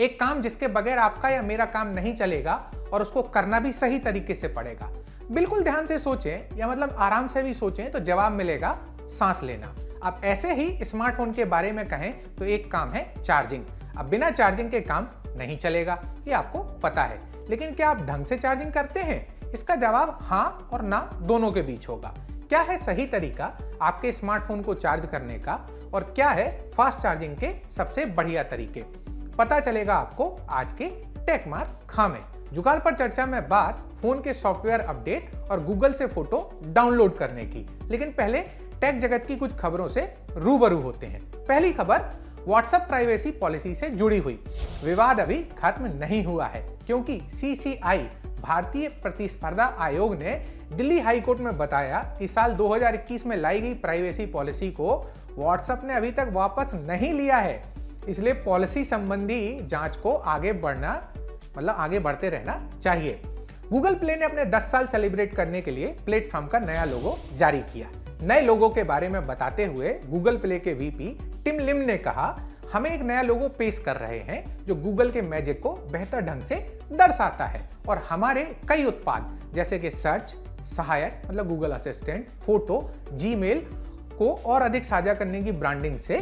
एक काम जिसके बगैर आपका या मेरा काम नहीं चलेगा और उसको करना भी सही तरीके से पड़ेगा। बिल्कुल ध्यान से सोचें या मतलब आराम से भी सोचें तो जवाब मिलेगा सांस लेना। अब ऐसे ही स्मार्टफोन के बारे में कहें तो एक काम है चार्जिंग। अब बिना चार्जिंग के काम नहीं चलेगा, ये आपको पता है, लेकिन क्या आप ढंग से चार्जिंग करते हैं? इसका जवाब हाँ और ना दोनों के बीच होगा। क्या है सही तरीका आपके स्मार्टफोन को चार्ज करने का और क्या है फास्ट चार्जिंग के सबसे बढ़िया तरीके, पता चलेगा आपको आज के टेकमार खा में। जुगाड़ पर चर्चा में बात फोन के सॉफ्टवेयर अपडेट और गूगल से फोटो डाउनलोड करने की, लेकिन पहले टेक जगत की कुछ खबरों से रूबरू होते हैं। पहली खबर व्हाट्सएप प्राइवेसी पॉलिसी से जुड़ी हुई। विवाद अभी खत्म नहीं हुआ है क्योंकि सीसीआई भारतीय प्रतिस्पर्धा आयोग ने दिल्ली हाई कोर्ट में बताया कि साल 2021 में लाई गई प्राइवेसी पॉलिसी को व्हाट्सएप ने अभी तक वापस नहीं लिया है, इसलिए पॉलिसी संबंधी जांच को आगे बढ़ते रहना चाहिए। गूगल प्ले ने अपने 10 साल सेलिब्रेट करने के लिए प्लेटफॉर्म का नया लोगो जारी किया। नए लोगो के बारे में बताते हुए गूगल प्ले के वीपी टिम लिम ने कहा, हमें एक नया लोगो पेश कर रहे हैं जो गूगल के मैजिक को बेहतर ढंग से दर्शाता है और हमारे कई उत्पाद जैसे कि सर्च, सहायक मतलब गूगल असिस्टेंट, फोटो, जीमेल को और अधिक साझा करने की ब्रांडिंग से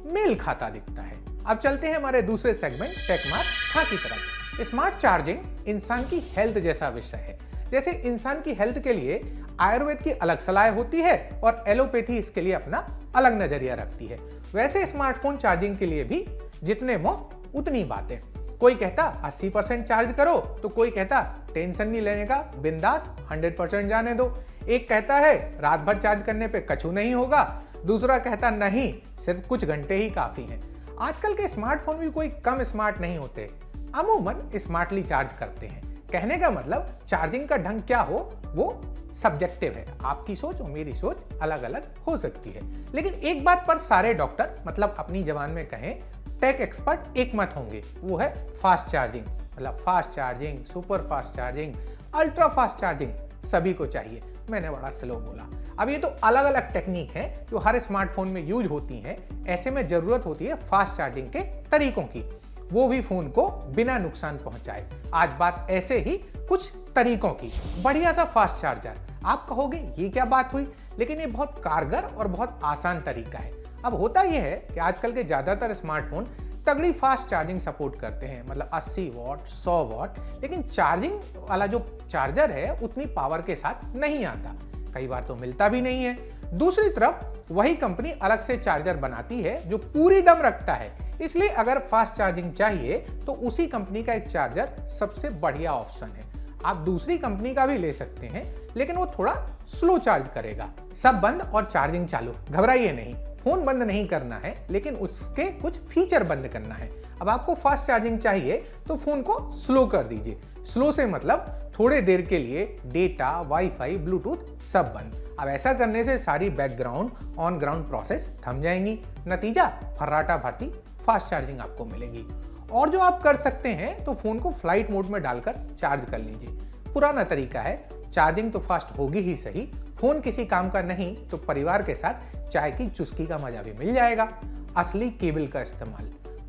मेल खाता दिखता है। अब चलते हैं हमारे दूसरे सेगमेंट टेकमार खा की तरफ। स्मार्ट चार्जिंग इंसान की हेल्थ जैसा विषय है। जैसे इंसान की हेल्थ के लिए आयुर्वेद की अलग सलाह होती है और एलोपैथी इसके लिए अपना अलग नजरिया रखती है, वैसे स्मार्टफोन चार्जिंग के लिए भी जितने मुंह उतनी बातें। कोई कहता 80% चार्ज करो तो कोई कहता टेंशन नहीं लेने का, बिंदास 100% जाने दो। एक कहता है रात भर चार्ज करने पे कछु नहीं होगा, दूसरा कहता नहीं सिर्फ कुछ घंटे ही काफी हैं। आजकल के स्मार्टफोन भी कोई कम स्मार्ट नहीं होते, अमूमन स्मार्टली चार्ज करते हैं। कहने का मतलब चार्जिंग का ढंग क्या हो वो सब्जेक्टिव है, आपकी सोच और मेरी सोच अलग अलग हो सकती है। लेकिन एक बात पर सारे डॉक्टर मतलब अपनी जबान में कहें टेक एक्सपर्ट एक मत होंगे, वो है फास्ट चार्जिंग। मतलब fast charging, super fast charging, ultra fast charging सभी को चाहिए। मैंने बड़ा स्लो बोला। अब ये तो अलग अलग टेक्निक है जो हर स्मार्टफोन में यूज होती हैं। ऐसे में जरूरत होती है फास्ट चार्जिंग के तरीकों की, वो भी फोन को बिना नुकसान पहुंचाए। आज बात ऐसे ही कुछ तरीकों की। बढ़िया सा फास्ट चार्जर। आप कहोगे ये क्या बात हुई, लेकिन ये बहुत कारगर और बहुत आसान तरीका है। अब होता यह है कि आजकल के ज्यादातर स्मार्टफोन तगड़ी फास्ट चार्जिंग सपोर्ट करते हैं, मतलब 80 वॉट, 100 वॉट, लेकिन चार्जिंग वाला जो चार्जर है उतनी पावर के साथ नहीं आता, कई बार तो मिलता भी नहीं है। दूसरी तरफ वही कंपनी अलग से चार्जर बनाती है जो पूरी दम रखता है, इसलिए अगर फास्ट चार्जिंग चाहिए तो उसी कंपनी का एक चार्जर सबसे बढ़िया ऑप्शन है। आप दूसरी कंपनी का भी ले सकते हैं, लेकिन वो थोड़ा स्लो चार्ज करेगा। सब बंद और चार्जिंग चालू, घबराइए नहीं, फोन बंद नहीं करना है, लेकिन उसके कुछ फीचर बंद करना है। अब आपको फास्ट चार्जिंग चाहिए तो फोन को स्लो कर दीजिए। स्लो से मतलब थोड़े देर के लिए डेटा, वाईफाई, ब्लूटूथ सब बंद। अब ऐसा करने से सारी बैकग्राउंड ऑन ग्राउंड प्रोसेस थम जाएंगी, नतीजा फर्राटा भरती फास्ट चार्जिंग आपको मिलेगी। और जो आप कर सकते हैं तो फोन को फ्लाइट मोड में डालकर चार्ज कर लीजिए। पुराना तरीका है, चार्जिंग तो फास्ट होगी ही सही, फोन किसी काम का नहीं तो परिवार के साथ चाय की चुस्की का मजा भी मिल जाएगा। असली केबल का इस्तेमाल,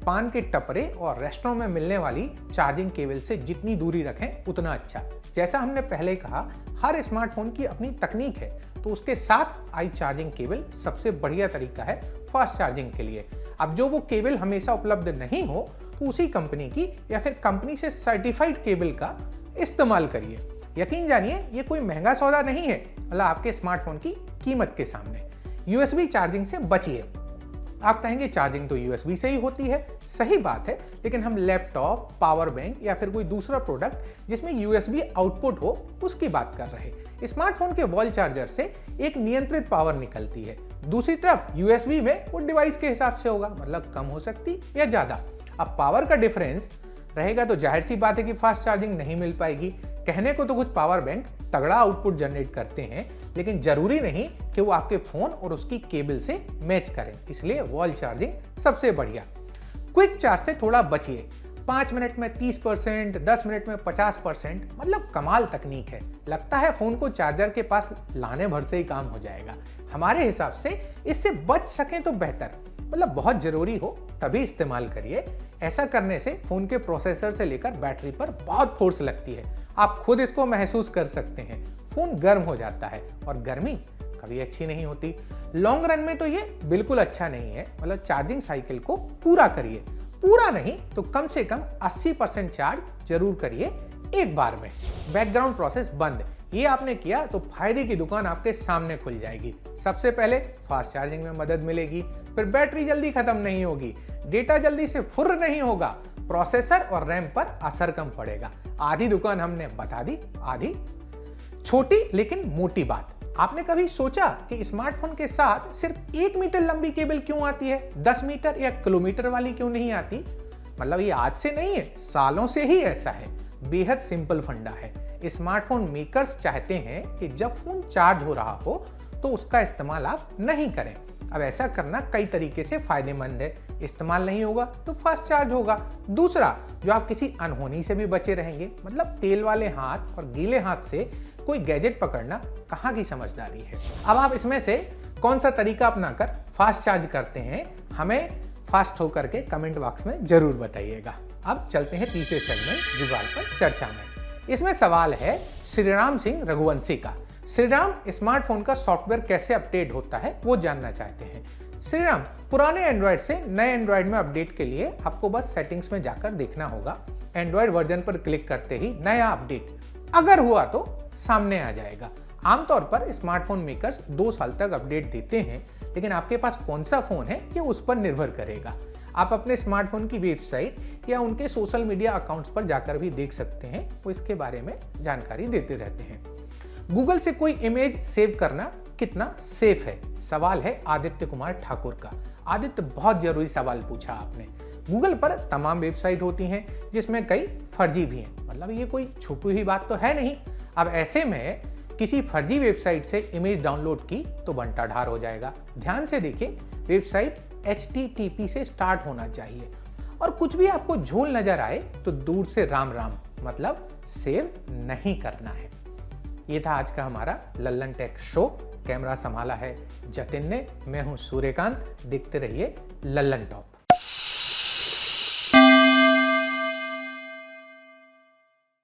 पान के टपरे और रेस्टोरेंट में मिलने वाली चार्जिंग केबल से जितनी दूरी रखें उतना अच्छा। जैसा हमने पहले कहा, हर स्मार्टफोन की अपनी तकनीक है, तो उसके साथ आई चार्जिंग केबल सबसे बढ़िया तरीका है फास्ट चार्जिंग के लिए। अब जो वो केबल हमेशा उपलब्ध नहीं हो तो उसी कंपनी की या फिर कंपनी से सर्टिफाइड केबल का इस्तेमाल करिए। यकीन जानिए ये कोई महंगा सौदा नहीं है, मतलब आपके स्मार्टफोन की कीमत के सामने। यूएसबी चार्जिंग से बचिए। आप कहेंगे चार्जिंग तो यूएसबी से ही होती है, सही बात है, लेकिन हम लैपटॉप, पावर बैंक या फिर कोई दूसरा प्रोडक्ट जिसमें यूएसबी आउटपुट हो उसकी बात कर रहे हैं। स्मार्टफोन के वॉल चार्जर से एक नियंत्रित पावर निकलती है, दूसरी तरफ यूएसबी में वो डिवाइस के हिसाब से होगा, मतलब कम हो सकती या ज्यादा। अब पावर का डिफरेंस रहेगा तो जाहिर सी बात है कि फास्ट चार्जिंग नहीं मिल पाएगी। कहने को तो कुछ पावर बैंक तगड़ा आउटपुट जनरेट करते हैं, लेकिन जरूरी नहीं कि वो आपके फोन और उसकी केबल से मैच करें, इसलिए वॉल चार्जिंग सबसे बढ़िया। क्विक चार्ज से थोड़ा बचिए। 5 मिनट में 30%, 10 मिनट में 50%, मतलब कमाल तकनीक है। लगता है फोन को चार्जर के पास लाने भर से ही काम हो जाएगा। हमारे हिसाब से इससे बच सकें तो बेहतर। मतलब बहुत जरूरी हो तभी इस्तेमाल करिए। ऐसा करने से फोन के प्रोसेसर से लेकर बैटरी पर बहुत फोर्स लगती है, आप खुद इसको महसूस कर सकते हैं। फोन गर्म हो जाता है और गर्मी कभी अच्छी नहीं होती। लॉन्ग रन में तो ये बिल्कुल अच्छा नहीं है। मतलब चार्जिंग साइकिल को पूरा करिए, पूरा नहीं तो कम से कम 80% चार्ज जरूर करिए एक बार में। बैकग्राउंड प्रोसेस बंद, ये आपने किया तो फायदे की दुकान आपके सामने खुल जाएगी। सबसे पहले फास्ट चार्जिंग में मदद मिलेगी, फिर बैटरी जल्दी खत्म नहीं होगी, डेटा जल्दी से फुर्र नहीं होगा, प्रोसेसर और रैम पर असर कम पड़ेगा। आधी दुकान हमने बता दी, आधी छोटी लेकिन मोटी बात। आपने कभी सोचा कि स्मार्टफोन के साथ सिर्फ 1 मीटर लंबी केबल क्यों आती है, 10 मीटर या किलोमीटर वाली क्यों नहीं आती? मतलब ये आज से नहीं है, सालों से ही ऐसा है। बेहद सिंपल फंडा है। स्मार्टफोन मेकर्स चाहते हैं कि जब फोन चार्ज हो रहा हो तो उसका इस्तेमाल आप नहीं करें। अब ऐसा करना कई तरीके से फायदेमंद है। इस्तेमाल नहीं होगा तो फास्ट चार्ज होगा। दूसरा, जो आप किसी अनहोनी से भी बचे रहेंगे। मतलब तेल वाले हाथ और गीले हाथ से कोई गैजेट पकड़ना कहाँ की समझदारी है। अब आप इसमें से कौन सा तरीका अपनाकर फास्ट चार्ज करते हैं, हमें फास्ट होकर के कमेंट बॉक्स में जरूर बताइएगा। अब चलते हैं तीसरे सेगमेंट जुगाड़ पर चर्चा में। इसमें सवाल है श्रीराम सिंह रघुवंशी का। श्रीराम स्मार्टफोन का सॉफ्टवेयर कैसे अपडेट होता है वो जानना चाहते हैं। श्रीराम, पुराने एंड्रॉयड से नए एंड्रॉयड में अपडेट के लिए आपको बस सेटिंग्स में जाकर देखना होगा। एंड्रॉयड वर्जन पर क्लिक करते ही नया अपडेट अगर हुआ तो सामने आ जाएगा। आमतौर पर स्मार्टफोन मेकर्स 2 साल तक अपडेट देते हैं, लेकिन आपके पास कौन सा फोन है ये उस पर निर्भर करेगा। आप अपने स्मार्टफोन की वेबसाइट या उनके सोशल मीडिया अकाउंट्स पर जाकर भी देख सकते हैं, वो इसके बारे में जानकारी देते रहते हैं। गूगल से कोई इमेज सेव करना कितना सेफ है, सवाल है आदित्य कुमार ठाकुर का। आदित्य, बहुत जरूरी सवाल पूछा आपने। गूगल पर तमाम वेबसाइट होती हैं जिसमें कई फर्जी भी हैं। मतलब ये कोई छुपी हुई बात तो है नहीं। अब ऐसे में किसी फर्जी वेबसाइट से इमेज डाउनलोड की तो बंटाढार हो जाएगा। ध्यान से देखिए, वेबसाइट HTTP से स्टार्ट होना चाहिए। और कुछ भी आपको झोल नजर आए तो दूर से राम राम, मतलब सेव नहीं करना है। ये था आज का हमारा लल्लन टेक शो। कैमरा संभाला है जतिन ने, मैं हूं सूर्यकांत। देखते रहिए लल्लन टॉप।